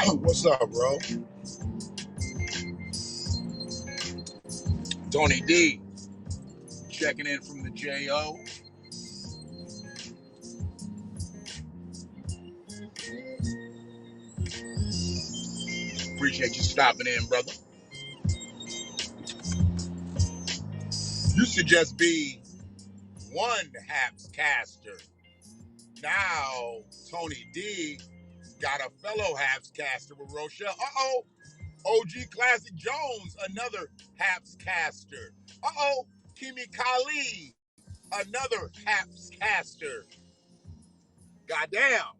What's up, bro? Tony D checking in from the JO. Appreciate you stopping in, brother. Used to just be one Haps caster. Now Tony D got a fellow Haps caster with Rochelle. OG Classic Jones, another Haps caster. Kimi Khalid, another Haps caster. Goddamn,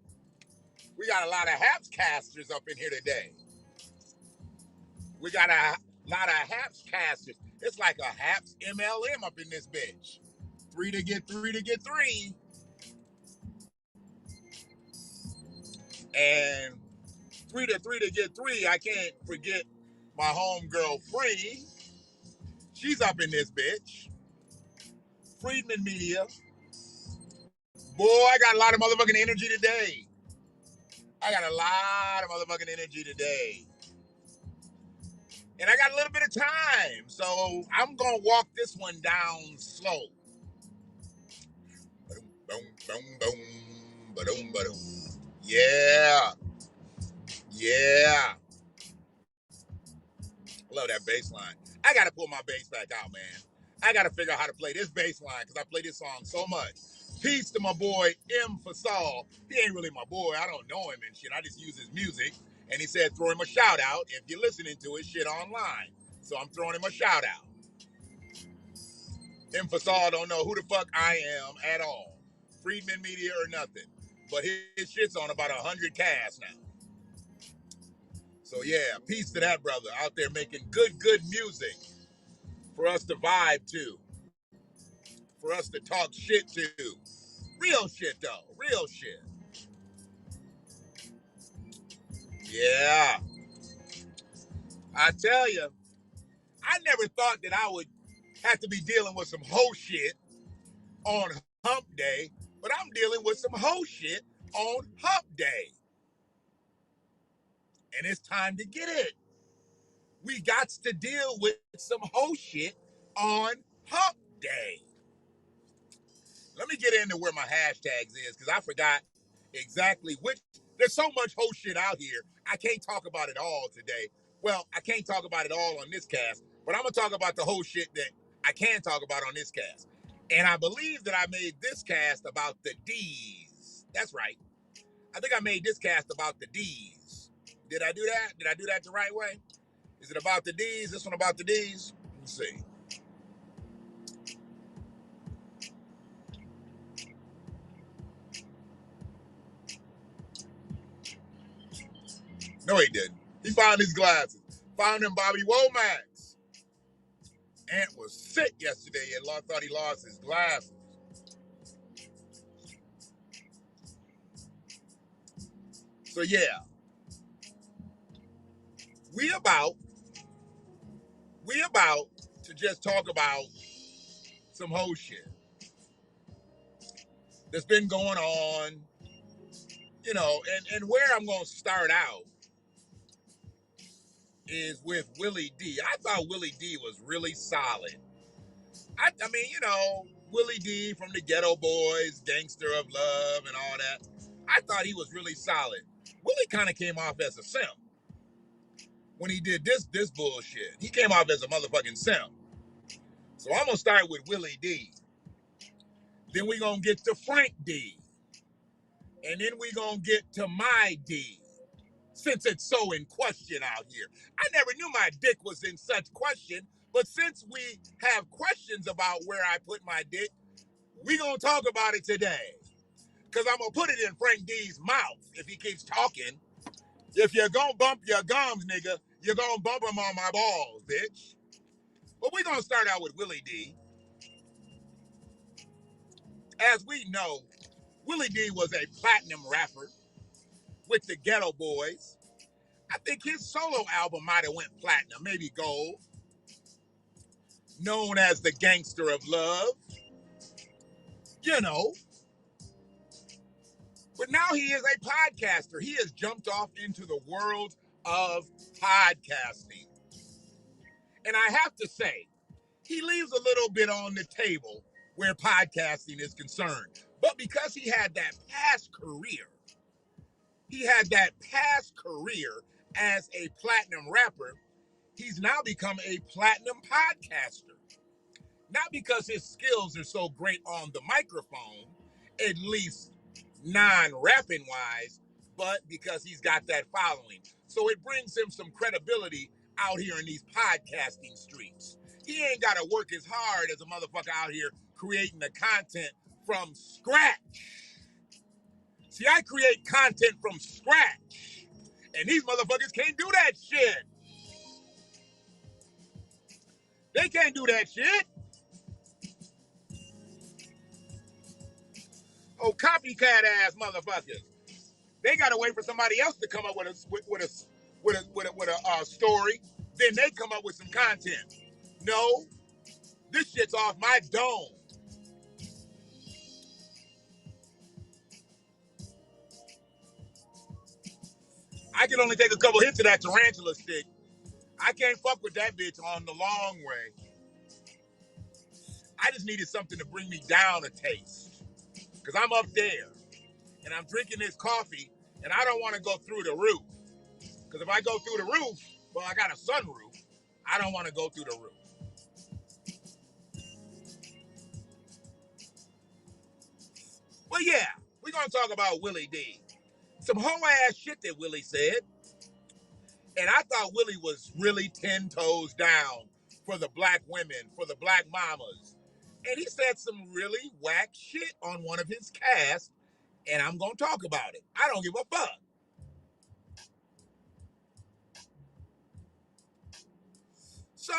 we got a lot of Haps casters up in here today. We got a lot of Haps casters. It's like a Haps MLM up in this bitch. Three to get three. And three to get three. I can't forget my homegirl Free. She's up in this bitch. Friedman Media. Boy, I got a lot of motherfucking energy today. And I got a little bit of time. So I'm going to walk this one down slow. Boom, boom, boom, boom, boom. Yeah. Love that bass line. I got to pull my bass back out, man. I got to figure out how to play this bass line because I play this song so much. Peace to my boy, M. Fasal. He ain't really my boy. I don't know him and shit. I just use his music. And he said throw him a shout out if you're listening to his shit online. So I'm throwing him a shout out. M. Fasal don't know who the fuck I am at all. Friedman Media or nothing. But his shit's on about 100 casts now. So yeah, peace to that brother out there making good music for us to vibe to, for us to talk shit to. Real shit though, real shit. Yeah. I tell you, I never thought that I would have to be dealing with some hoe shit on hump day, but I'm dealing with some hoe shit on hump day. And it's time to get it. We got to deal with some hoe shit on hump day. Let me get into where my hashtags is because I forgot exactly which. There's so much whole shit out here. I can't talk about it all today. Well, I can't talk about it all on this cast, but I'm going to talk about the whole shit that I can talk about on this cast. And I believe that I made this cast about the D's. That's right. I think I made this cast about the D's. Did I do that? Did I do that the right way? Is it about the D's? This one about the D's? Let's see. No, he didn't. He found his glasses. Found him Bobby Womack. Ant was sick yesterday and thought he lost his glasses. So yeah, we about to just talk about some whole shit that's been going on, you know, and where I'm gonna start out is with Willie D. I thought Willie D was really solid. I mean, you know, Willie D from the Ghetto Boys, Gangster of Love, and all that. I thought he was really solid. Willie kind of came off as a simp when he did this bullshit. He came off as a motherfucking simp. So I'm gonna start with Willie D. Then we gonna get to Frank D. And then we gonna get to my D. Since it's so in question out here. I never knew my dick was in such question, but since we have questions about where I put my dick, we gonna talk about it today. Cause I'm gonna put it in Frank D's mouth if he keeps talking. If you're gonna bump your gums, nigga, you're gonna bump them on my balls, bitch. But we're gonna start out with Willie D. As we know, Willie D was a platinum rapper with the Ghetto Boys. I think his solo album might have went platinum, maybe gold. Known as the Gangster of Love. You know. But now he is a podcaster. He has jumped off into the world of podcasting. And I have to say, he leaves a little bit on the table where podcasting is concerned. But because he had that past career as a platinum rapper, he's now become a platinum podcaster. Not because his skills are so great on the microphone, at least non-rapping wise, but because he's got that following. So it brings him some credibility out here in these podcasting streets. He ain't got to work as hard as a motherfucker out here creating the content from scratch. See, I create content from scratch, and these motherfuckers can't do that shit. They can't do that shit. Oh, copycat ass motherfuckers. They gotta wait for somebody else to come up with a story. Then they come up with some content. No, this shit's off my dome. I can only take a couple hits of that tarantula stick. I can't fuck with that bitch on the long way. I just needed something to bring me down a taste. Because I'm up there. And I'm drinking this coffee. And I don't want to go through the roof. Because if I go through the roof, well, I got a sunroof. I don't want to go through the roof. Well, yeah, we're going to talk about Willie D. Some hoe-ass shit that Willie said. And I thought Willie was really 10 toes down for the black women, for the black mamas. And he said some really whack shit on one of his casts, and I'm going to talk about it. I don't give a fuck. So,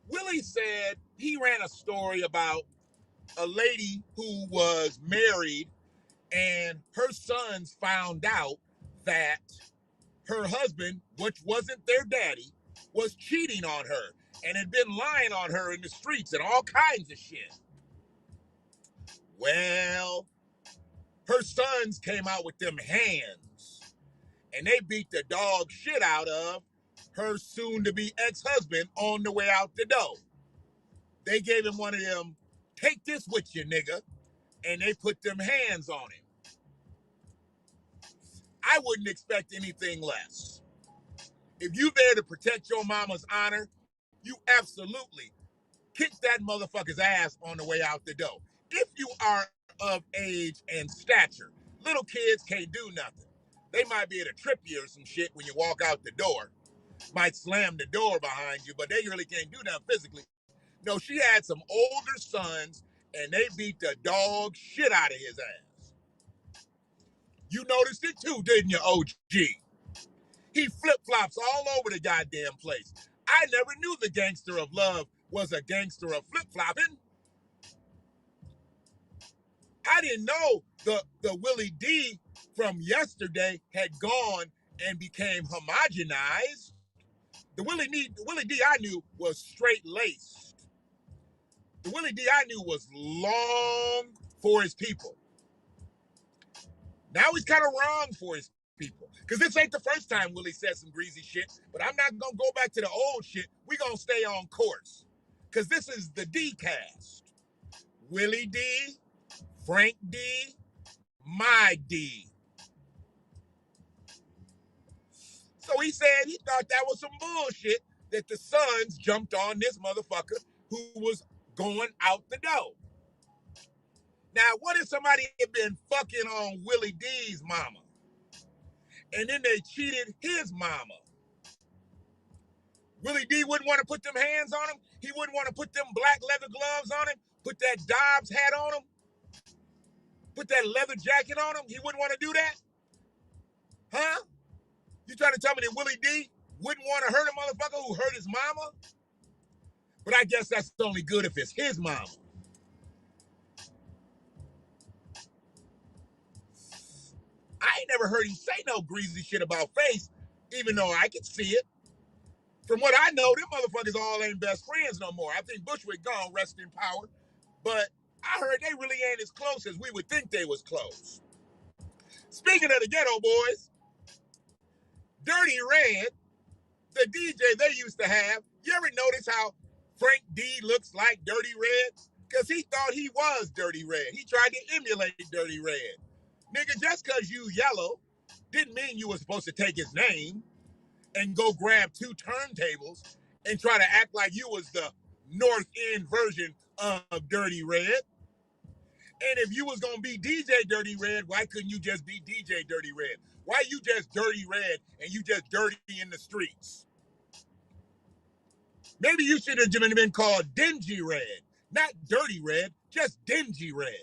Willie said he ran a story about a lady who was married and her sons found out that her husband, which wasn't their daddy, was cheating on her and had been lying on her in the streets and all kinds of shit. Well, her sons came out with them hands and they beat the dog shit out of her soon-to-be ex-husband on the way out the door. They gave him one of them, take this with you, nigga, and they put them hands on him. I wouldn't expect anything less. If you there to protect your mama's honor, you absolutely kick that motherfucker's ass on the way out the door. If you are of age and stature, little kids can't do nothing. They might be able to trip you or some shit when you walk out the door. Might slam the door behind you, but they really can't do nothing physically. No, she had some older sons, and they beat the dog shit out of his ass. You noticed it too, didn't you, OG? He flip-flops all over the goddamn place. I never knew the Gangster of Love was a gangster of flip-flopping. I didn't know the Willie D from yesterday had gone and became homogenized. The Willie D I knew was straight-laced. The Willie D I knew was long for his people. Now he's kind of wrong for his people. Because this ain't the first time Willie said some greasy shit, but I'm not going to go back to the old shit. We're going to stay on course. Because this is the D cast. Willie D, Frank D, my D. So he said he thought that was some bullshit that the sons jumped on this motherfucker who was going out the door. Now, what if somebody had been fucking on Willie D's mama? And then they cheated his mama. Willie D wouldn't want to put them hands on him. He wouldn't want to put them black leather gloves on him. Put that Dobbs hat on him. Put that leather jacket on him. He wouldn't want to do that? Huh? You trying to tell me that Willie D wouldn't want to hurt a motherfucker who hurt his mama? But I guess that's only good if it's his mama. I ain't never heard him say no greasy shit about Face, even though I could see it. From what I know, them motherfuckers all ain't best friends no more. I think Bushwick gone, rest in power. But I heard they really ain't as close as we would think they was close. Speaking of the Ghetto Boys, Dirty Red, the DJ they used to have, you ever notice how Frank D looks like Dirty Red? Because he thought he was Dirty Red. He tried to emulate Dirty Red. Nigga, just because you yellow didn't mean you were supposed to take his name and go grab 2 turntables and try to act like you was the North End version of Dirty Red. And if you was gonna be DJ Dirty Red, why couldn't you just be DJ Dirty Red? Why you just Dirty Red and you just dirty in the streets? Maybe you should have been called Dingy Red, not Dirty Red, just Dingy Red.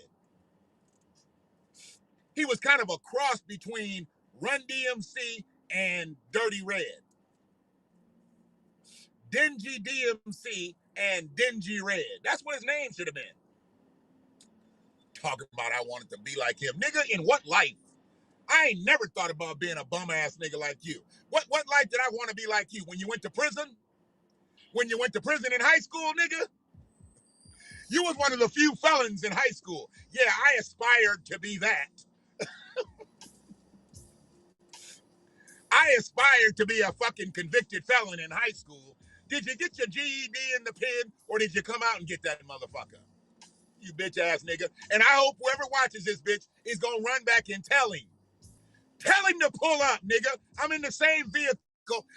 He was kind of a cross between Run DMC and Dirty Red. Dingy DMC and Dingy Red. That's what his name should have been. Talking about I wanted to be like him. Nigga, in what life? I ain't never thought about being a bum-ass nigga like you. What life did I want to be like you? When you went to prison? When you went to prison in high school, nigga? You was one of the few felons in high school. Yeah, I aspired to be that. I aspired to be a fucking convicted felon in high school. Did you get your GED in the pen, or did you come out and get that motherfucker? You bitch ass nigga. And I hope whoever watches this bitch is gonna run back and tell him. Tell him to pull up, nigga. I'm in the same vehicle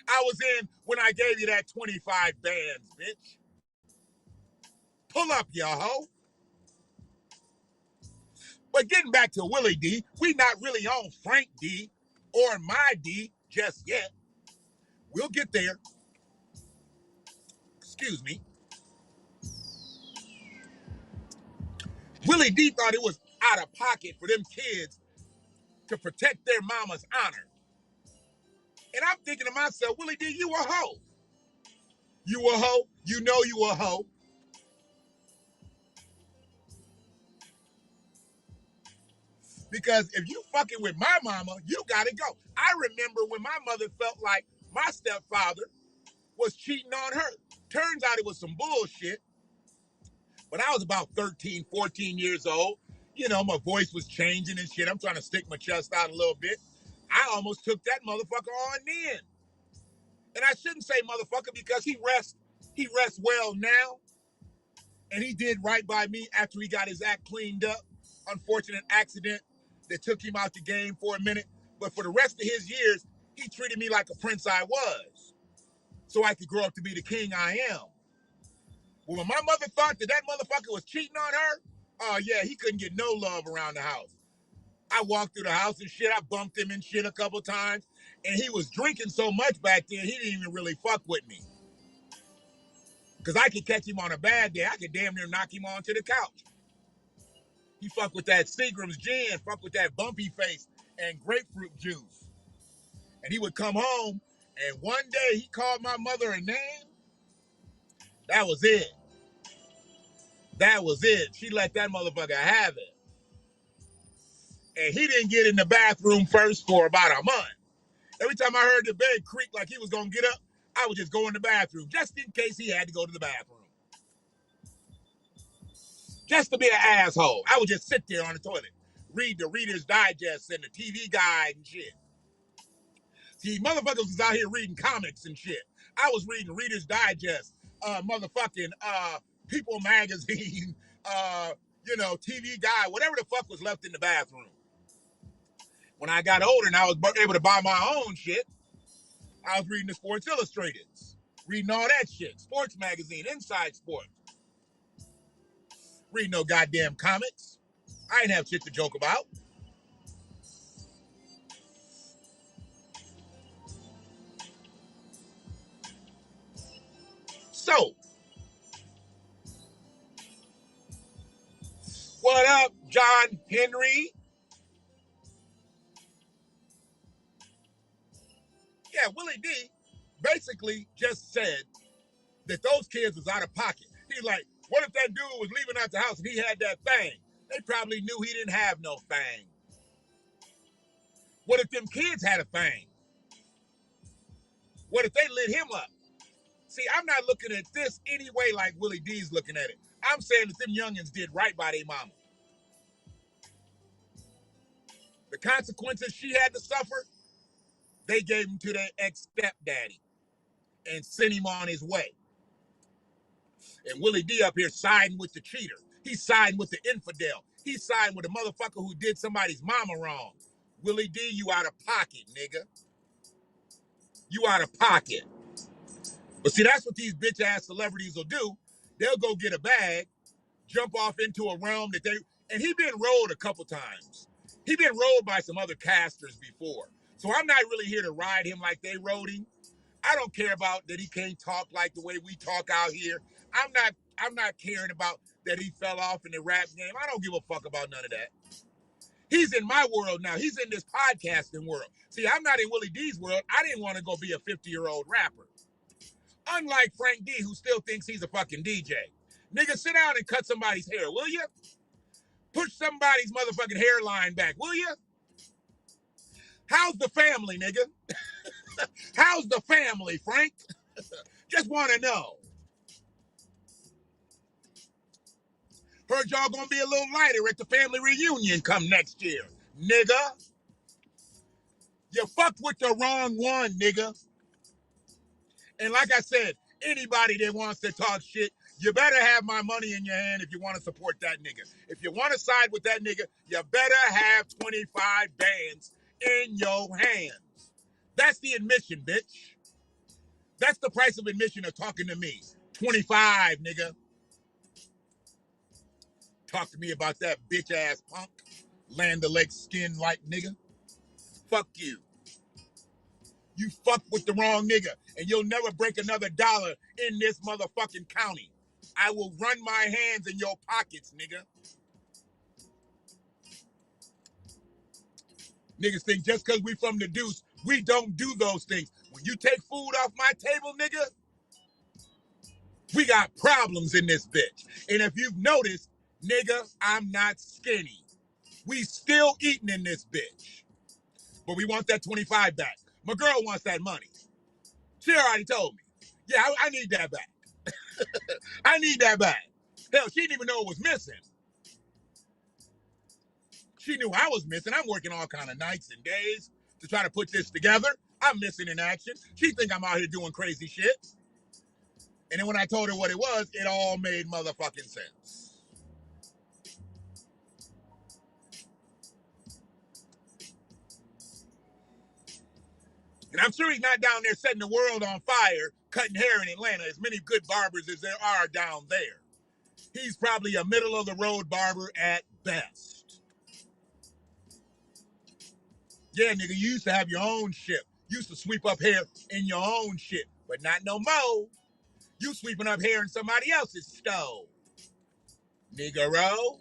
I was in when I gave you that 25 bands, bitch. Pull up, ya hoe. But getting back to Willie D, we not really on Frank D or my D just yet. We'll get there. Excuse me. Willie D thought it was out of pocket for them kids to protect their mama's honor. And I'm thinking to myself, Willie D, you a hoe. You a hoe. You know you a hoe. Because if you fucking with my mama, you gotta go. I remember when my mother felt like my stepfather was cheating on her. Turns out it was some bullshit. When I was about 13, 14 years old, you know, my voice was changing and shit. I'm trying to stick my chest out a little bit. I almost took that motherfucker on then. And I shouldn't say motherfucker because he rests well now. And he did right by me after he got his act cleaned up. Unfortunate accident that took him out the game for a minute. But for the rest of his years, he treated me like a prince I was. So I could grow up to be the king I am. Well, when my mother thought that motherfucker was cheating on her, oh yeah, he couldn't get no love around the house. I walked through the house and shit. I bumped him and shit a couple times. And he was drinking so much back then, he didn't even really fuck with me. Because I could catch him on a bad day. I could damn near knock him onto the couch. He fuck with that Seagram's gin, fuck with that bumpy face and grapefruit juice. And he would come home, and one day he called my mother a name. That was it. That was it. She let that motherfucker have it. And he didn't get in the bathroom first for about a month. Every time I heard the bed creak like he was going to get up, I would just go in the bathroom, just in case he had to go to the bathroom. Just to be an asshole. I would just sit there on the toilet, read the Reader's Digest and the TV Guide and shit. See, motherfuckers was out here reading comics and shit. I was reading Reader's Digest, motherfucking People Magazine, TV Guide, whatever the fuck was left in the bathroom. When I got older and I was able to buy my own shit, I was reading the Sports Illustrated, reading all that shit. Sports Magazine, Inside Sports. Reading no goddamn comics. I didn't have shit to joke about. So, what up, John Henry? Yeah, Willie D basically just said that those kids was out of pocket. He's like, what if that dude was leaving out the house and he had that thing? They probably knew he didn't have no thing. What if them kids had a thing? What if they lit him up? See, I'm not looking at this anyway like Willie D's looking at it. I'm saying that them youngins did right by their mama. The consequences she had to suffer, they gave him to their ex-stepdaddy and sent him on his way. And Willie D up here siding with the cheater. He's siding with the infidel. He's siding with the motherfucker who did somebody's mama wrong. Willie D, you out of pocket, nigga. You out of pocket. But see, that's what these bitch-ass celebrities will do. They'll go get a bag, jump off into a realm that they... And he been rolled a couple times. He been rolled by some other casters before. So I'm not really here to ride him like they rode him. I don't care about that he can't talk like the way we talk out here. I'm not caring about that he fell off in the rap game. I don't give a fuck about none of that. He's in my world now. He's in this podcasting world. See, I'm not in Willie D's world. I didn't want to go be a 50-year-old rapper. Unlike Frank D, who still thinks he's a fucking DJ. Nigga, sit down and cut somebody's hair, will you? Push somebody's motherfucking hairline back, will you? How's the family, nigga? How's the family, Frank? Just want to know. Heard y'all gonna be a little lighter at the family reunion come next year, nigga. You fucked with the wrong one, nigga. And like I said, anybody that wants to talk shit, you better have my money in your hand if you want to support that nigga. If you want to side with that nigga, you better have 25 bands in your hands. That's the admission, bitch. That's the price of admission of talking to me. 25, nigga. Talk to me about that bitch-ass punk. Land O'Lakes skin-like nigga. Fuck you. You fuck with the wrong nigga, and you'll never break another dollar in this motherfucking county. I will run my hands in your pockets, nigga. Niggas think just because we from the deuce, we don't do those things. When you take food off my table, nigga, we got problems in this bitch. And if you've noticed, nigga, I'm not skinny. We still eating in this bitch. But we want that 25 back. My girl wants that money. She already told me. Yeah, I need that back. I need that back. Hell, she didn't even know it was missing. She knew I was missing. I'm working all kind of nights and days to try to put this together. I'm missing in action. She think I'm out here doing crazy shit. And then when I told her what it was, it all made motherfucking sense. And I'm sure he's not down there setting the world on fire, cutting hair in Atlanta, as many good barbers as there are down there. He's probably a middle-of-the-road barber at best. Yeah, nigga, you used to have your own shit. You used to sweep up hair in your own shit, but not no more. You sweeping up hair in somebody else's stove. Niggero.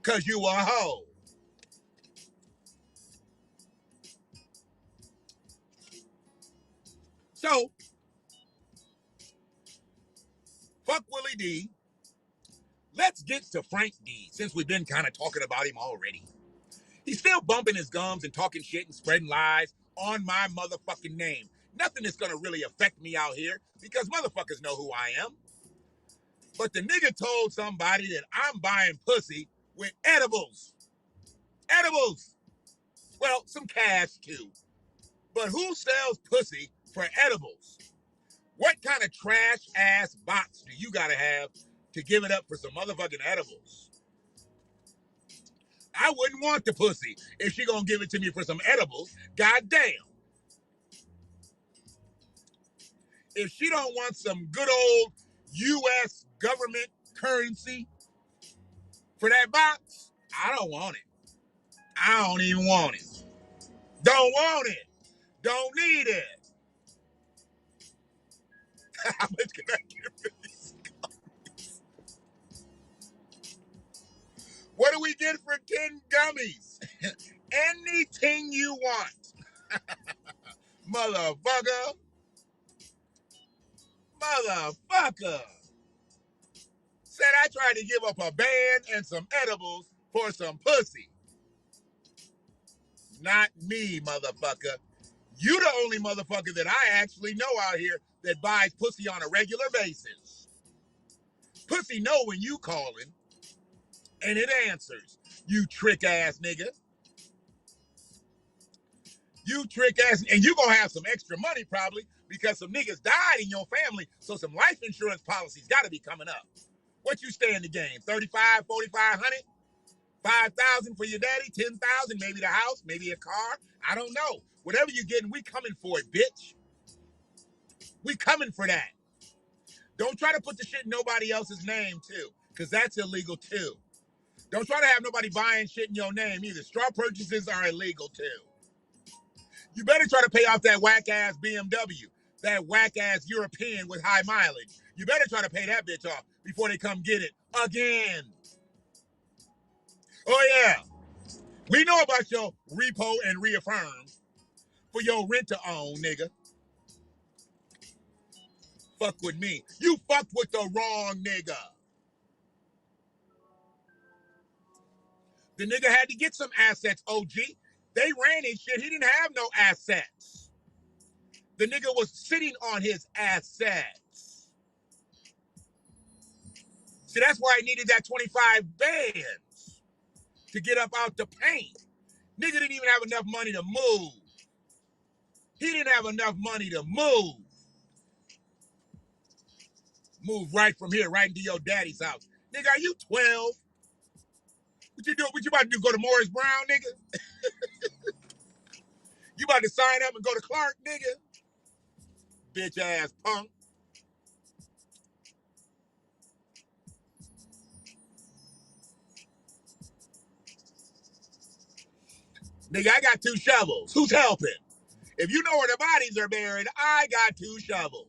Cause you a hoe. So, fuck Willie D. Let's get to Frank D, since we've been kind of talking about him already. He's still bumping his gums and talking shit and spreading lies on my motherfucking name. Nothing is gonna really affect me out here because motherfuckers know who I am. But the nigga told somebody that I'm buying pussy with edibles. Edibles. Well, some cash too. But who sells pussy for edibles? What kind of trash ass box do you gotta have to give it up for some motherfucking edibles? I wouldn't want the pussy if she gonna give it to me for some edibles. Goddamn. If she don't want some good old U.S. government currency for that box, I don't want it. I don't even want it. Don't want it. Don't need it. How much can I give for these gummies? What do we get for 10 gummies? Anything you want. Motherfucker. Motherfucker. Said I tried to give up a band and some edibles for some pussy. Not me, motherfucker. You the only motherfucker that I actually know out here that buys pussy on a regular basis. Pussy know when you calling, and it answers. You trick ass nigga. You trick ass, and you gonna have some extra money probably because some niggas died in your family, so some life insurance policies gotta be coming up. What you stay in the game? 35, 4,500, 5,000 for your daddy, 10,000, maybe the house, maybe a car. I don't know. Whatever you're getting, we coming for it, bitch. We coming for that. Don't try to put the shit in nobody else's name too, because that's illegal too. Don't try to have nobody buying shit in your name either. Straw purchases are illegal too. You better try to pay off that whack-ass BMW, that whack-ass European with high mileage. You better try to pay that bitch off before they come get it again. Oh, yeah. We know about your repo and reaffirm for your rent-to-own, nigga. Fuck with me. You fucked with the wrong nigga. The nigga had to get some assets, OG. They ran his shit. He didn't have no assets. The nigga was sitting on his assets. See, that's why he needed that 25 bands to get up out the paint. Nigga didn't even have enough money to move. He didn't have enough money to move. Move right from here, right into your daddy's house. Nigga, are you 12? What you doing? What you about to do? Go to Morris Brown, nigga? You about to sign up and go to Clark, nigga? Bitch ass punk. Nigga, I got 2 shovels. Who's helping? If you know where the bodies are buried, I got 2 shovels.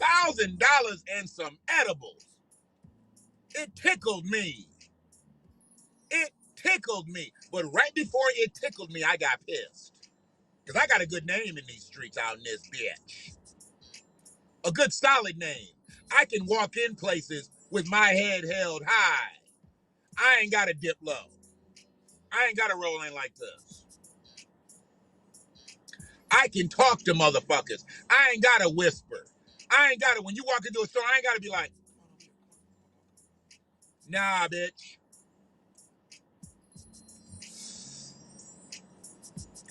$1,000 and some edibles. It tickled me. It tickled me. But right before it tickled me, I got pissed. Because I got a good name in these streets out in this bitch. A good solid name. I can walk in places with my head held high. I ain't got to dip low. I ain't got to roll in like this. I can talk to motherfuckers. I ain't got to whisper. I ain't got to, when you walk into a store, I ain't got to be like, nah, bitch.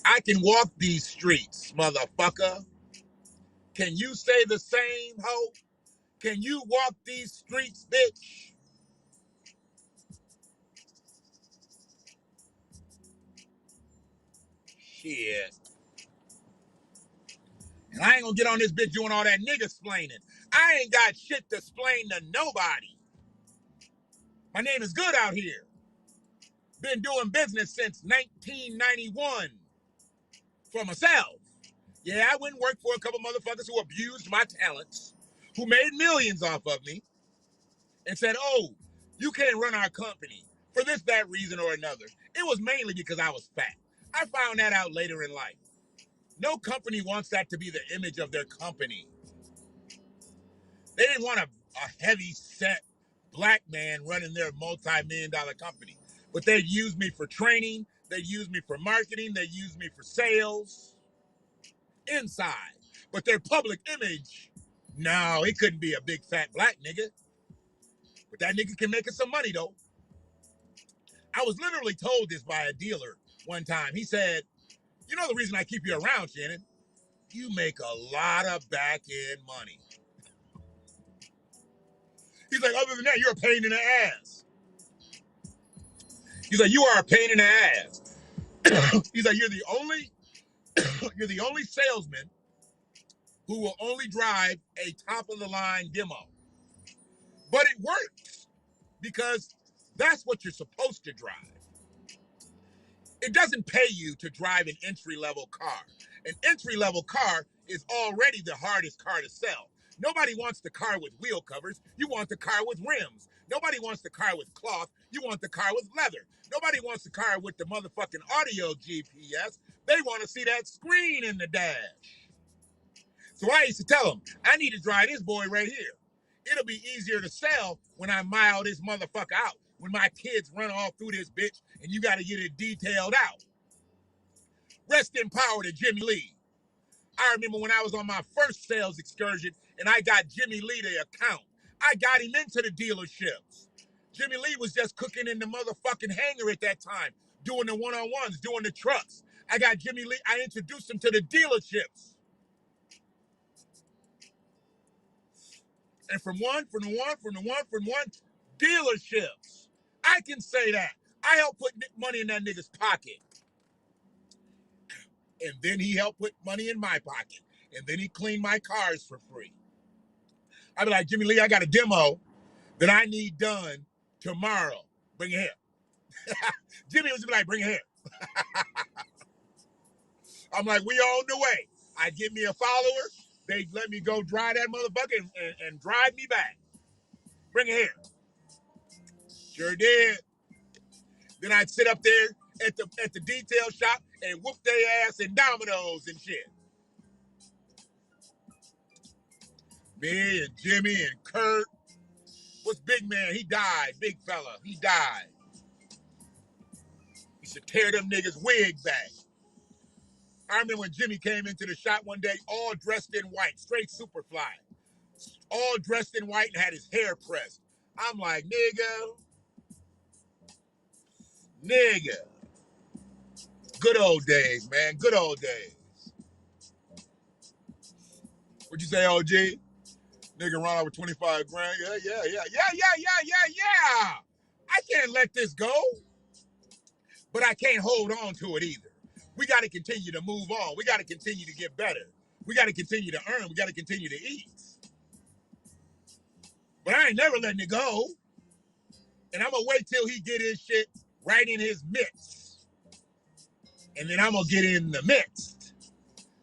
I can walk these streets, motherfucker. Can you say the same, ho? Can you walk these streets, bitch? Shit. And I ain't gonna get on this bitch doing all that nigga splaining. I ain't got shit to splain to nobody. My name is good out here. Been doing business since 1991 for myself. Yeah, I went and worked for a couple motherfuckers who abused my talents, who made millions off of me, and said, oh, you can't run our company for this, that reason or another. It was mainly because I was fat. I found that out later in life. No company wants that to be the image of their company. They didn't want a heavy set black man running their multi-million-dollar company. But they'd use me for training. They'd use me for marketing. They'd use me for sales. Inside. But their public image, no, it couldn't be a big fat black nigga. But that nigga can make us some money though. I was literally told this by a dealer one time. He said, you know the reason I keep you around, Shannon? You make a lot of back-end money. He's like, other than that, you're a pain in the ass. He's like, you are a pain in the ass. He's like, you're the only salesman who will only drive a top-of-the-line demo. But it works because that's what you're supposed to drive. It doesn't pay you to drive an entry-level car. An entry-level car is already the hardest car to sell. Nobody wants the car with wheel covers. You want the car with rims. Nobody wants the car with cloth. You want the car with leather. Nobody wants the car with the motherfucking audio GPS. They want to see that screen in the dash. So I used to tell them, I need to drive this boy right here. It'll be easier to sell when I mile this motherfucker out. When my kids run all through this bitch and you got to get it detailed out. Rest in power to Jimmy Lee. I remember when I was on my first sales excursion and I got Jimmy Lee the account. I got him into the dealerships. Jimmy Lee was just cooking in the motherfucking hangar at that time, doing the one-on-ones, doing the trucks. I got Jimmy Lee. I introduced him to the dealerships. And from one dealerships. I can say that. I helped put money in that nigga's pocket. And then he helped put money in my pocket. And then he cleaned my cars for free. I'd be like, Jimmy Lee, I got a demo that I need done tomorrow. Bring it here. Jimmy was like, bring it here. I'm like, we on the way. I get me a follower. They let me go drive that motherfucker and drive me back. Bring it here. Sure did. Then I'd sit up there at the detail shop and whoop their ass in dominoes and shit. Me and Jimmy and Kurt. What's Big Man? He died. Big fella. He died. He should tear them niggas' wig back. I remember when Jimmy came into the shop one day, all dressed in white, straight Superfly. All dressed in white and had his hair pressed. I'm like, nigga. Good old days, man. Good old days. What'd you say, OG? Nigga run out with 25 grand. Yeah. I can't let this go. But I can't hold on to it either. We got to continue to move on. We got to continue to get better. We got to continue to earn. We got to continue to eat. But I ain't never letting it go. And I'm going to wait till he get his shit right in his midst. And then I'm going to get in the midst.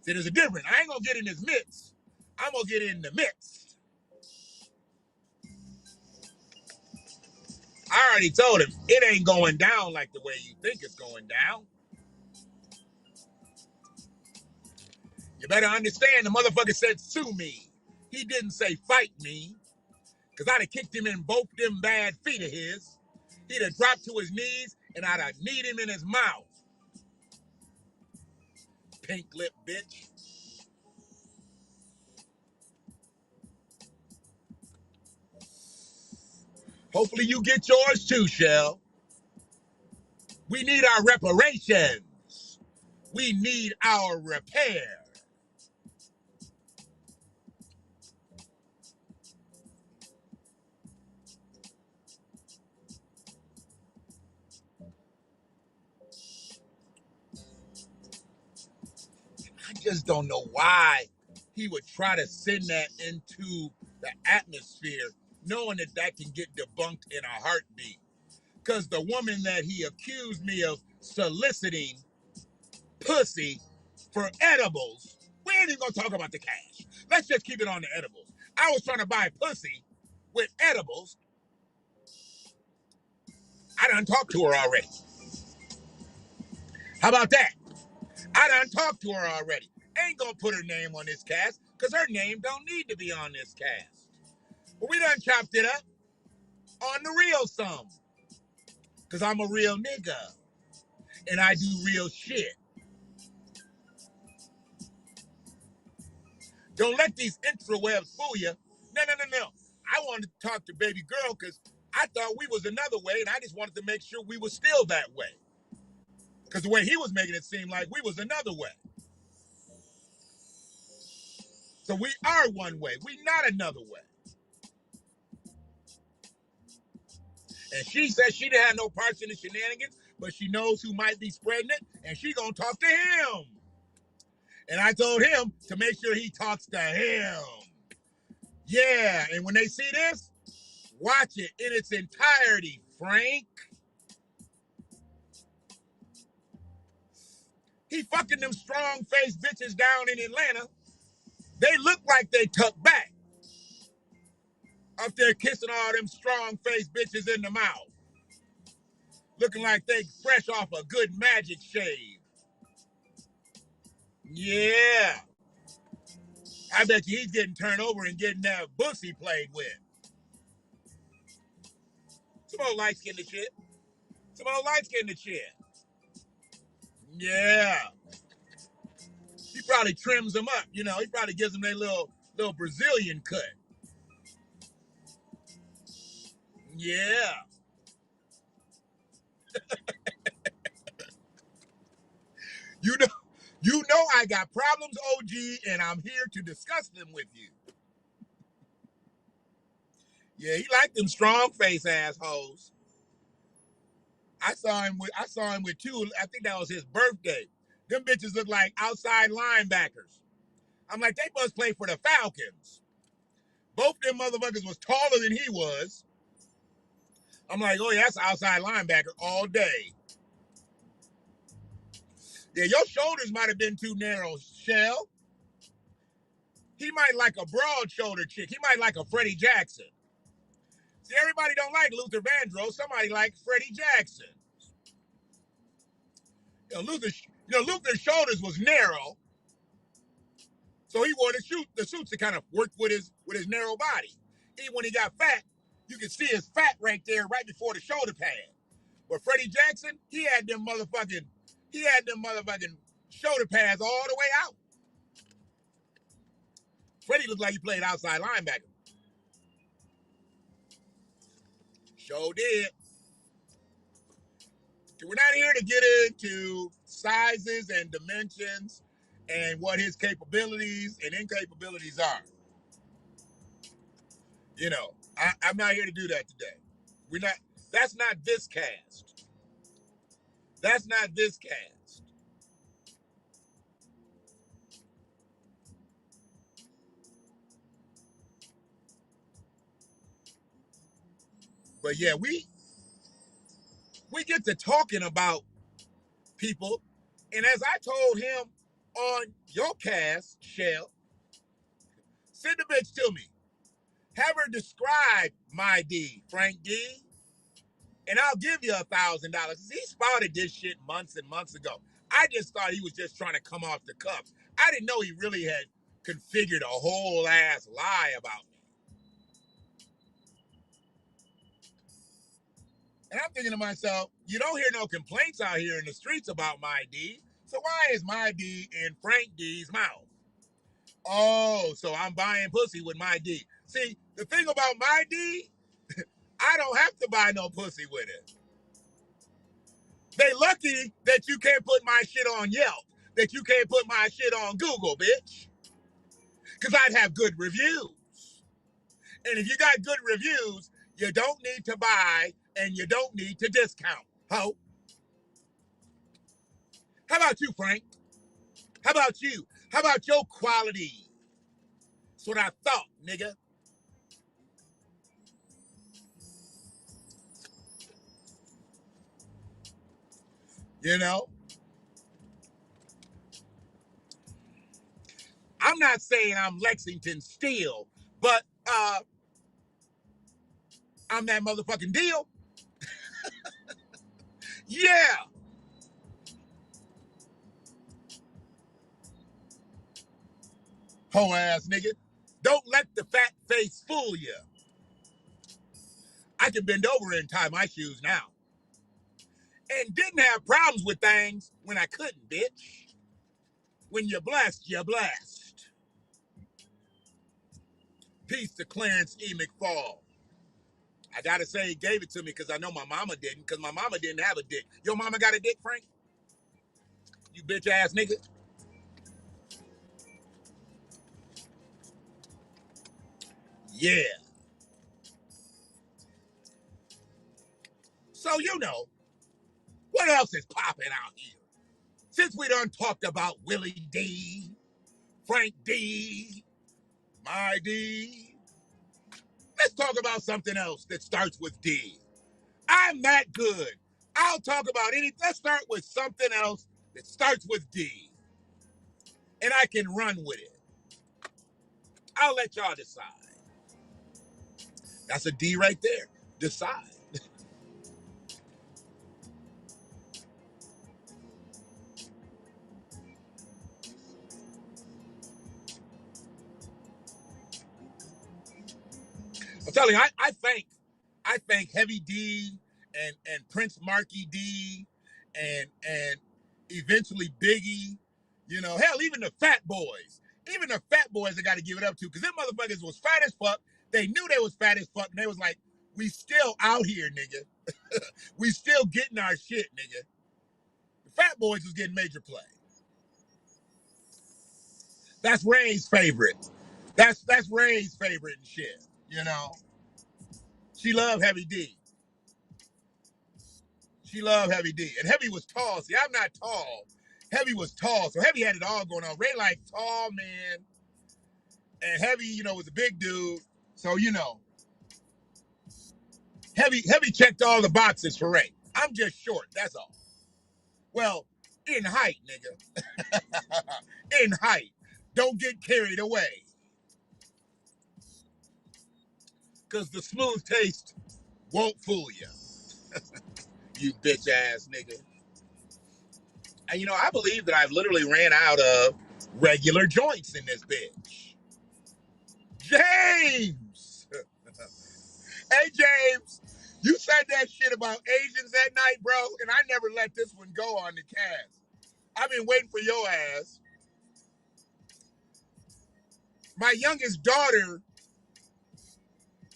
See, there's a difference. I ain't going to get in his midst. I'm going to get in the midst. I already told him, it ain't going down like the way you think it's going down. You better understand, the motherfucker said, sue me. He didn't say fight me. Because I'd have kicked him in both them bad feet of his. He'd have dropped to his knees, and I'd have kneed him in his mouth. Pink lip bitch. Hopefully you get yours too, Shell. We need our reparations. We need our repair. I just don't know why he would try to send that into the atmosphere, knowing that that can get debunked in a heartbeat. Because the woman that he accused me of soliciting pussy for edibles, we ain't even gonna talk about the cash. Let's just keep it on the edibles. I was trying to buy pussy with edibles. I done talked to her already. How about that? I done talked to her already. Ain't gonna put her name on this cast, because her name don't need to be on this cast. But we done chopped it up on the real some. Because I'm a real nigga. And I do real shit. Don't let these intrawebs fool you. No. I wanted to talk to baby girl because I thought we was another way, and I just wanted to make sure we was still that way. Because the way he was making it seem like we was another way. So we are one way. We not another way. And she said she didn't have no parts in the shenanigans, but she knows who might be spreading it, and she gonna talk to him. And I told him to make sure he talks to him. Yeah, and when they see this, watch it in its entirety, Frank. He fucking them strong-faced bitches down in Atlanta. They look like they tuck back. Up there kissing all them strong-faced bitches in the mouth. Looking like they fresh off a good magic shave. Yeah. I bet you he's getting turned over and getting that pussy played with. Some old light-skinned shit. Some old light-skinned shit. Yeah. He probably trims them up. You know, he probably gives them their little Brazilian cut. Yeah. You know, I got problems, OG, and I'm here to discuss them with you. Yeah, he liked them strong face assholes. I saw him with two. I think that was his birthday. Them bitches look like outside linebackers. I'm like, they must play for the Falcons. Both them motherfuckers was taller than he was. I'm like, oh yeah, that's an outside linebacker all day. Yeah, your shoulders might have been too narrow, Shell. He might like a broad shoulder chick. He might like a Freddie Jackson. See, everybody don't like Luther Vandross. Somebody like Freddie Jackson. Luther's shoulders was narrow, so he wore the suits to kind of work with his narrow body. Even when he got fat, you could see his fat right there, right before the shoulder pad. But Freddie Jackson, he had them motherfucking shoulder pads all the way out. Freddie looked like he played outside linebacker. Sure did. We're not here to get into sizes and dimensions and what his capabilities and incapabilities are. You know, I'm not here to do that today. We're not. That's not this cast. That's not this cast. But yeah, we get to talking about people, and as I told him on your cast, Shell, send the bitch to me. Have her describe my D, Frank D, and I'll give you $1,000. He spotted this shit months and months ago. I just thought he was just trying to come off the cuffs. I didn't know he really had configured a whole ass lie about me. And I'm thinking to myself, you don't hear no complaints out here in the streets about my D. So why is my D in Frank D's mouth? Oh, so I'm buying pussy with my D. See, the thing about my D, I don't have to buy no pussy with it. They lucky that you can't put my shit on Yelp, that you can't put my shit on Google, bitch. Because I'd have good reviews. And if you got good reviews, you don't need to buy and you don't need to discount, ho. How about you, Frank? How about you? How about your quality? That's what I thought, nigga. You know? I'm not saying I'm Lexington Steel, but I'm that motherfucking deal. Yeah. Ho ass nigga. Don't let the fat face fool you. I can bend over and tie my shoes now. And didn't have problems with things when I couldn't, bitch. When you're blessed, you're blessed. Peace to Clarence E. McFall. I gotta say he gave it to me because I know my mama didn't, because my mama didn't have a dick. Your mama got a dick, Frank? You bitch ass nigga? Yeah. So what else is popping out here? Since we done talked about Willie D, Frank D, my D, let's talk about something else that starts with D. I'm that good. I'll talk about anything. Let's start with something else that starts with D. And I can run with it. I'll let y'all decide. That's a D right there. Decide. I'm telling you, I thank Heavy D and Prince Marky D and eventually Biggie. You know, hell, even the fat boys. Even the fat boys I got to give it up to, because them motherfuckers was fat as fuck. They knew they was fat as fuck, and they was like, we still out here, nigga. We still getting our shit, nigga. The fat boys was getting major play. That's Ray's favorite. That's Ray's favorite and shit, you know. She loved Heavy D. She loved Heavy D. And Heavy was tall. See, I'm not tall. Heavy was tall. So Heavy had it all going on. Ray like tall man. And Heavy, you know, was a big dude. So, you know, Heavy checked all the boxes for Ray. I'm just short, that's all. Well, in height, nigga. In height. Don't get carried away. Because the smooth taste won't fool you. You bitch ass nigga. And you know, I believe that I've literally ran out of regular joints in this bitch. James! Hey, James, you said that shit about Asians that night, bro, and I never let this one go on the cast. I've been waiting for your ass. My youngest daughter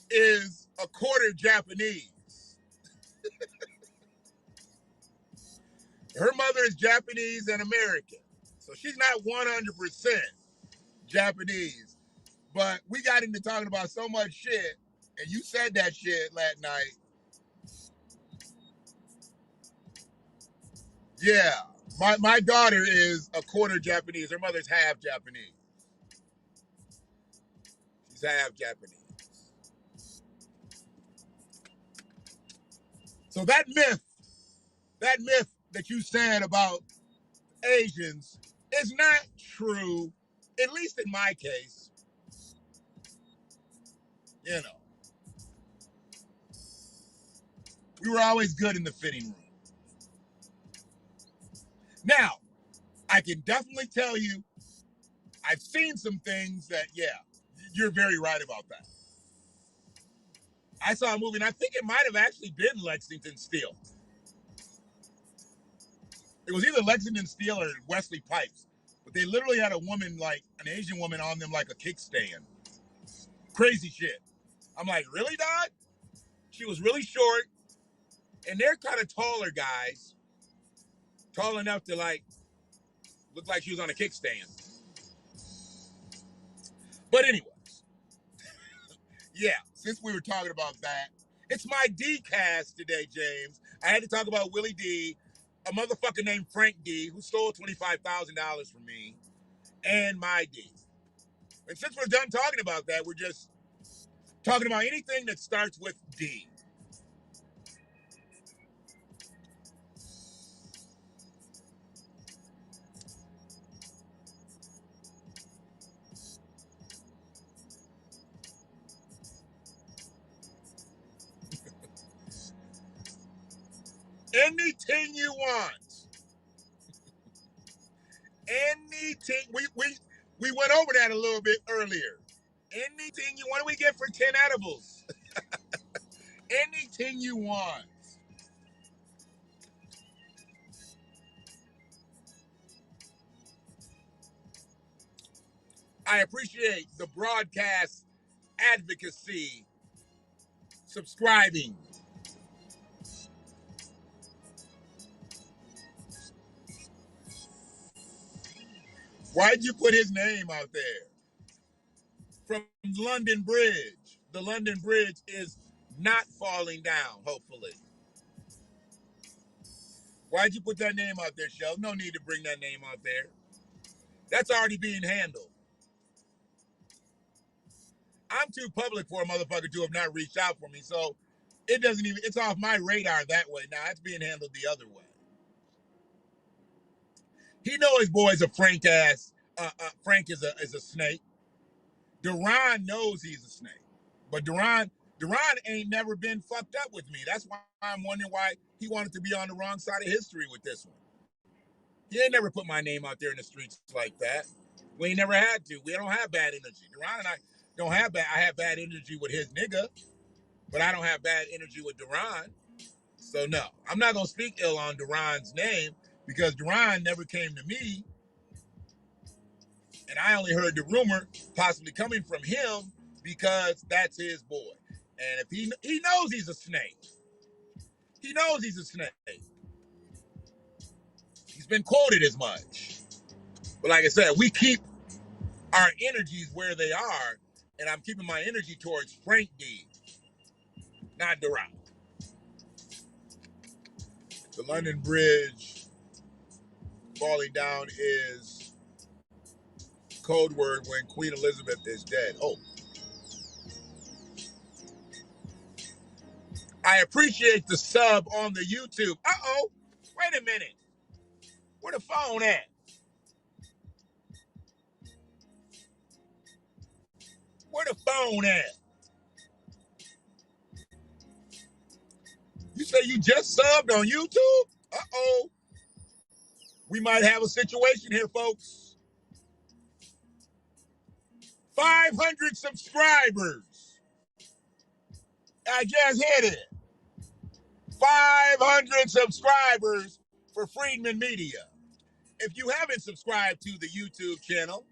is a quarter Japanese. Her mother is Japanese and American. So she's not 100% Japanese. But we got into talking about so much shit, and you said that shit last night. Yeah. My daughter is a quarter Japanese. Her mother's half Japanese. She's half Japanese. So that myth that you said about Asians is not true, at least in my case. You know, we were always good in the fitting room. Now, I can definitely tell you, I've seen some things that, yeah, you're very right about that. I saw a movie, and I think it might have actually been Lexington Steele. It was either Lexington Steele or Wesley Pipes. But they literally had a woman, like an Asian woman, on them like a kickstand. Crazy shit. I'm like, really, dog? She was really short, and they're kind of taller guys. Tall enough to, like, look like she was on a kickstand. But anyways, yeah, since we were talking about that, it's my D cast today, James. I had to talk about Willie D, a motherfucker named Frank D, who stole $25,000 from me, and my D. And since we're done talking about that, we're just talking about anything that starts with D. Anything you want. Anything. We went over that a little bit earlier. Anything you want. What do we get for 10 edibles? Anything you want. I appreciate the broadcast advocacy, subscribing. Why'd you put his name out there? From London Bridge. The London Bridge is not falling down, hopefully. Why'd you put that name out there, Shell? No need to bring that name out there. That's already being handled. I'm too public for a motherfucker to have not reached out for me, so it doesn't even, it's off my radar that way. Now it's being handled the other way. He know his boy's a Frank ass. Frank is a snake. Duran knows he's a snake, but Duran ain't never been fucked up with me. That's why I'm wondering why he wanted to be on the wrong side of history with this one. He ain't never put my name out there in the streets like that. We ain't never had to. We don't have bad energy. Duran and I don't have bad. I have bad energy with his nigga, but I don't have bad energy with Duran. So no, I'm not gonna speak ill on Duran's name because Duran never came to me. And I only heard the rumor possibly coming from him because that's his boy. And if he knows he's a snake. He knows he's a snake. He's been quoted as much. But like I said, we keep our energies where they are, and I'm keeping my energy towards Frank D, not Doral. The London Bridge falling down is code word when Queen Elizabeth is dead. Oh. I appreciate the sub on the YouTube. Uh-oh. Wait a minute. Where the phone at? Where the phone at? You say you just subbed on YouTube? Uh-oh. We might have a situation here, folks. 500 subscribers. I just hit it. 500 subscribers for Freedman Media. If you haven't subscribed to the YouTube channel,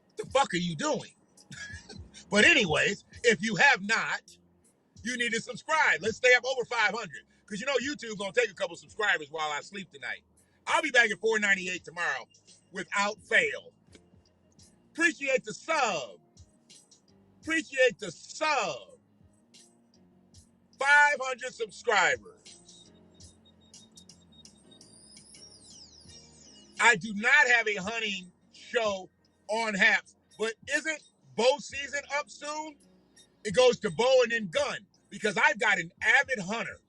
what the fuck are you doing? But anyways, if you have not, you need to subscribe. Let's stay up over 500. Because you know YouTube's going to take a couple subscribers while I sleep tonight. I'll be back at 498 tomorrow without fail. Appreciate the sub. Appreciate the sub. 500 subscribers. I do not have a hunting show on Haps, but isn't bow season up soon? It goes to bow and then gun because I've got an avid hunter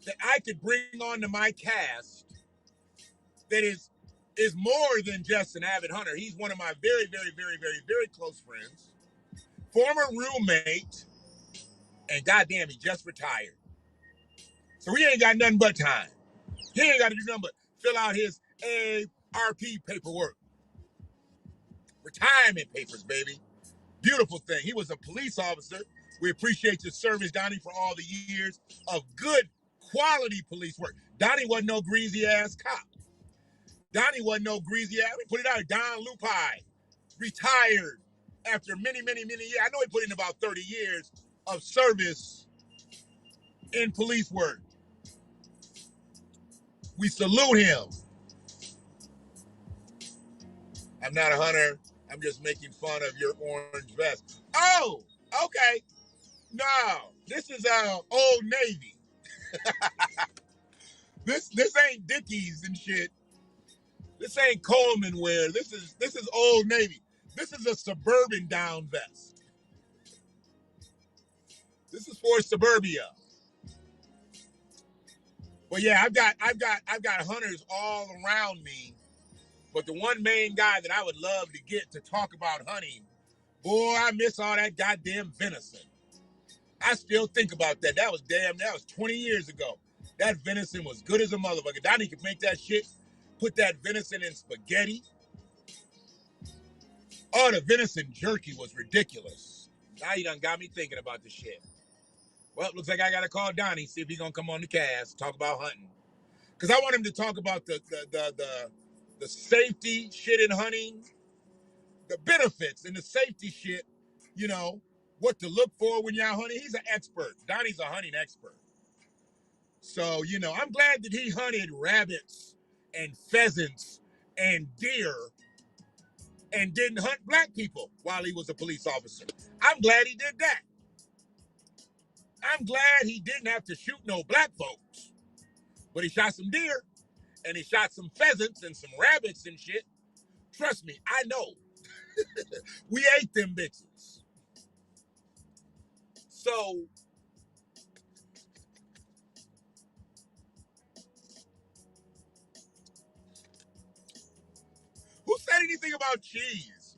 that I could bring onto my cast that is more than just an avid hunter. He's one of my very, very, very, very, very close friends, former roommate, and goddamn, he just retired. So he ain't got nothing but time. He ain't got to do nothing but fill out his ARP paperwork. Retirement papers, baby. Beautiful thing. He was a police officer. We appreciate your service, Donnie, for all the years of good quality police work. Donnie wasn't no greasy-ass cop. Donnie wasn't no greasy-ass. We put it out. Don Lupi retired after many, many, many years. I know he put in about 30 years of service in police work. We salute him. I'm not a hunter. I'm just making fun of your orange vest. Oh, okay. No, this is Old Navy. This ain't Dickies and shit. This ain't Coleman wear. This is Old Navy. This is a suburban down vest. This is for suburbia. But yeah, I've got hunters all around me. But the one main guy that I would love to get to talk about hunting, boy, I miss all that goddamn venison. I still think about that. That was 20 years ago. That venison was good as a motherfucker. Donnie could make that shit, put that venison in spaghetti. Oh, the venison jerky was ridiculous. Now you done got me thinking about the shit. Well, looks like I gotta call Donnie, see if he gonna come on the cast, talk about hunting. Because I want him to talk about the safety shit in hunting, the benefits and the safety shit, you know, what to look for when you're out hunting. He's an expert. Donnie's a hunting expert. So, you know, I'm glad that he hunted rabbits and pheasants and deer and didn't hunt black people while he was a police officer. I'm glad he did that. I'm glad he didn't have to shoot no black folks. But he shot some deer and he shot some pheasants and some rabbits and shit. Trust me, I know. We ate them bitches. So, who said anything about cheese?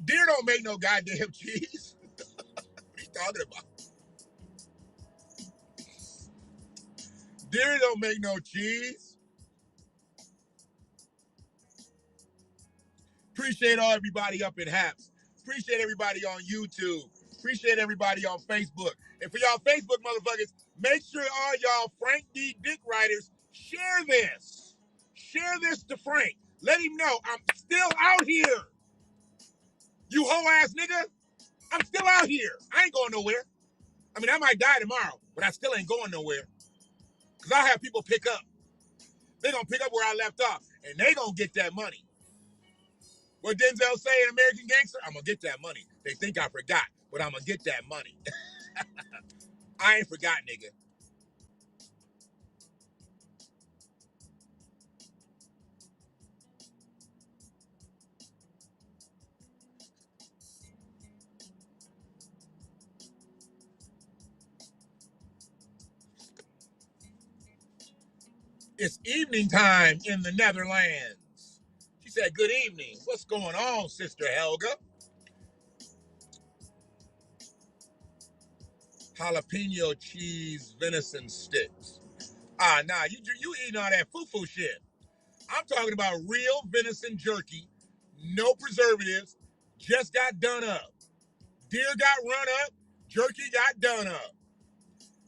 Deer don't make no goddamn cheese. What are you talking about? Deer don't make no cheese. Appreciate all everybody up in Haps. Appreciate everybody on YouTube. Appreciate everybody on Facebook. And for y'all Facebook motherfuckers, make sure all y'all Frank D. Dick Riders share this. Share this to Frank. Let him know I'm still out here. You hoe ass nigga. I'm still out here. I ain't going nowhere. I mean, I might die tomorrow, but I still ain't going nowhere. Because I'll have people pick up. They're going to pick up where I left off, and they going to get that money. What Denzel say in American Gangster? I'm going to get that money. They think I forgot, but I'm going to get that money. I ain't forgot, nigga. It's evening time in the Netherlands. She said, good evening. What's going on, Sister Helga? Jalapeno cheese venison sticks. Nah, you eating all that foo-foo shit. I'm talking about real venison jerky, no preservatives, just got done up. Deer got run up, jerky got done up.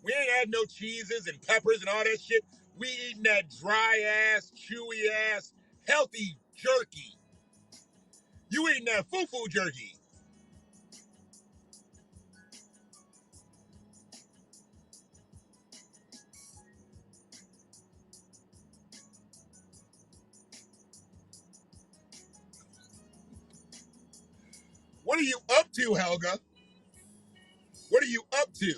We ain't had no cheeses and peppers and all that shit. We eating that dry ass, chewy ass, healthy jerky. You eating that foo-foo jerky. What are you up to, Helga? What are you up to?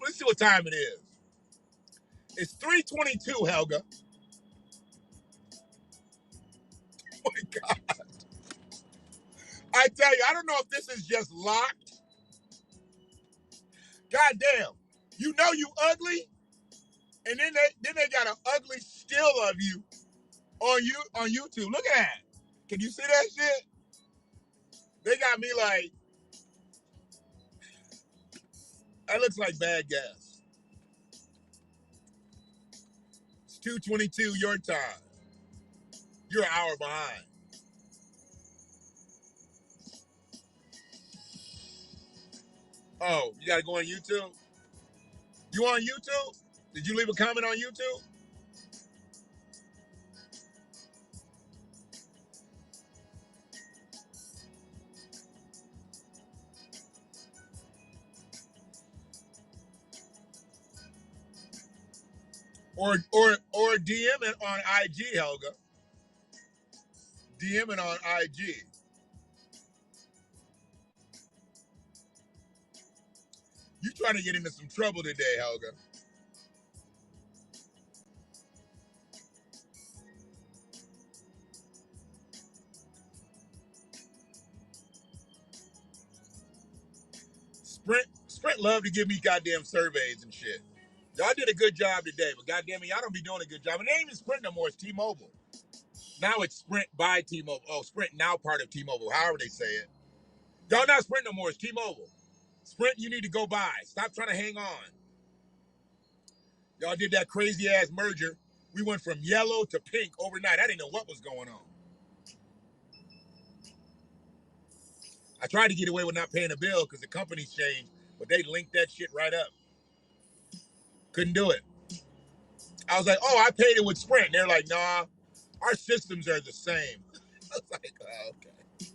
Let's see what time it is. It's 3:22, Helga. Oh my God. I tell you, I don't know if this is just locked. God damn. You know you ugly, and then they got an ugly still of you on YouTube. Look at that. Can you see that shit? They got me like, that looks like bad gas. It's 2:22 your time. You're an hour behind. Oh, you gotta go on YouTube? You on YouTube? Did you leave a comment on YouTube? Or DM it on IG, Helga. DM it on IG. You trying to get into some trouble today, Helga. Sprint love to give me goddamn surveys and shit. Y'all did a good job today, but goddamn it, y'all don't be doing a good job. And it ain't even Sprint no more, it's T-Mobile. Now it's Sprint by T-Mobile. Oh, Sprint now part of T-Mobile, however they say it. Y'all not Sprint no more, it's T-Mobile. Sprint, you need to go by. Stop trying to hang on. Y'all did that crazy ass merger. We went from yellow to pink overnight. I didn't know what was going on. I tried to get away with not paying a bill because the company's changed, but they linked that shit right up. Couldn't do it. I was like, oh, I paid it with Sprint. And they're like, nah, our systems are the same. I was like, oh, okay.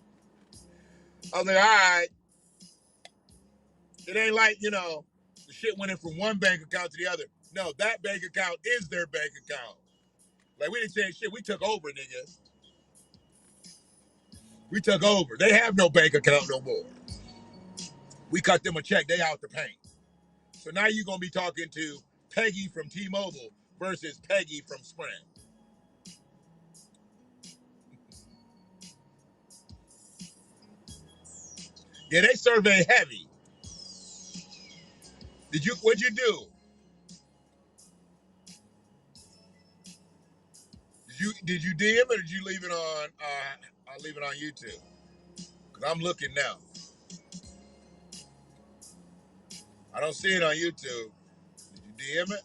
I was like, all right. It ain't like, the shit went in from one bank account to the other. No, that bank account is their bank account. Like, we didn't change shit. We took over, nigga. We took over. They have no bank account no more. We cut them a check. They out the paint. So now you're going to be talking to Peggy from T-Mobile versus Peggy from Sprint. Yeah, they survey heavy. What'd you do? Did you DM it or did you leave it on I'll leave it on YouTube? Because I'm looking now. I don't see it on YouTube. Did you DM it?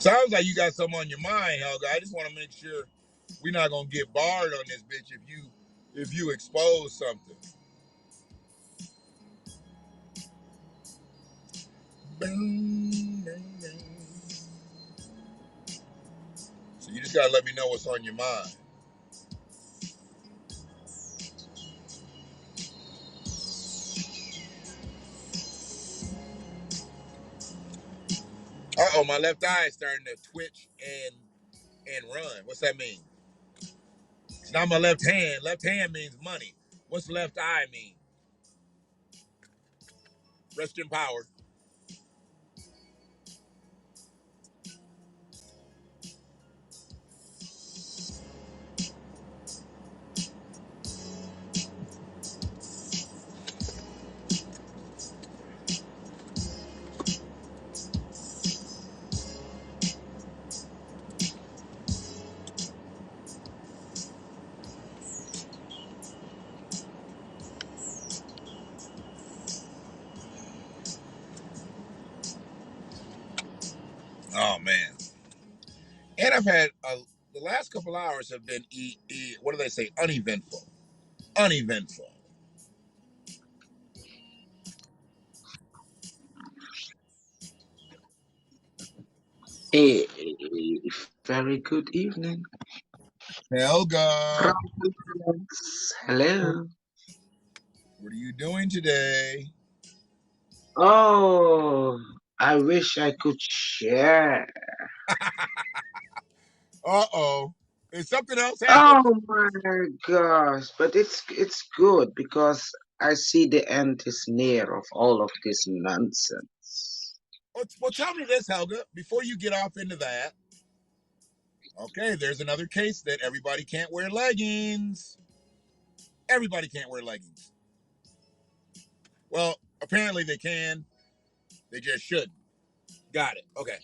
sounds like you got something on your mind, Helga. I just want to make sure we're not gonna get barred on this bitch if you expose something. So you just gotta let me know what's on your mind. Uh-oh, my left eye is starting to twitch and run. What's that mean? It's not my left hand. Left hand means money. What's left eye mean? Rest in power. Oh man. And I've had the last couple hours have been what do they say? Uneventful. Uneventful. A very good evening. Helga, Hello. what are you doing today? Oh, I wish I could share. Uh-oh. Is something else happening? Oh my gosh, but it's good because I see the end is near of all of this nonsense. Well, tell me this, Helga, before you get off into that. Okay, there's another case that everybody can't wear leggings. Everybody can't wear leggings. Well, apparently they can. They just shouldn't. Got it. Okay.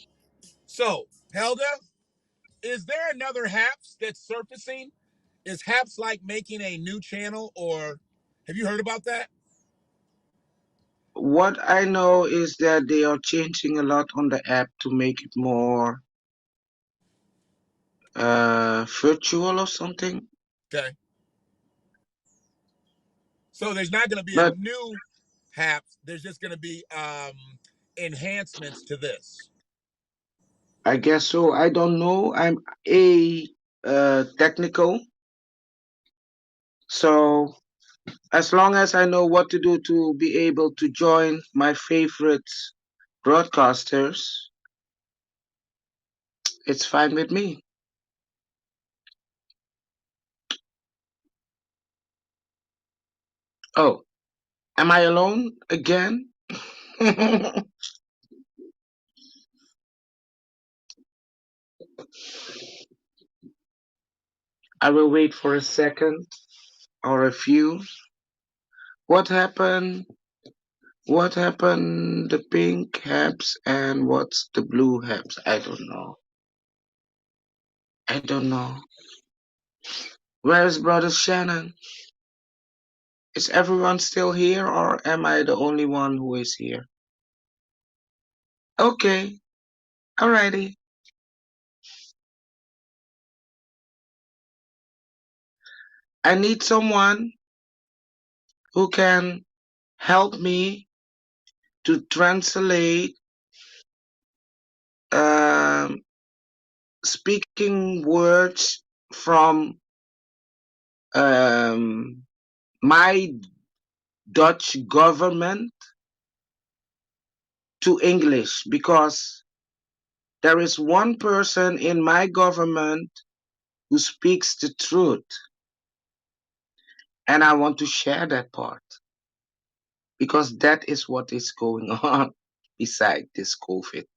So, Helga, is there another Haps that's surfacing? Is Haps like making a new channel, or have you heard about that? What I know is that they are changing a lot on the app to make it more virtual or something. Okay. So there's not going to be a But new Haps. There's just going to be enhancements to this. I guess so. I don't know. I'm a technical, so as long as I know what to do to be able to join my favorite broadcasters, it's fine with me. Oh, am I alone again? I will wait for a second or a few. What happened? What happened? The pink habs and what's the blue habs? I don't know. I don't know. Where's Brother Shannon? Is everyone still here or am I the only one who is here? Okay, alrighty. I need someone who can help me to translate um, speaking words from my Dutch government to English because there is one person in my government who speaks the truth. And I want to share that part because that is what is going on beside this COVID.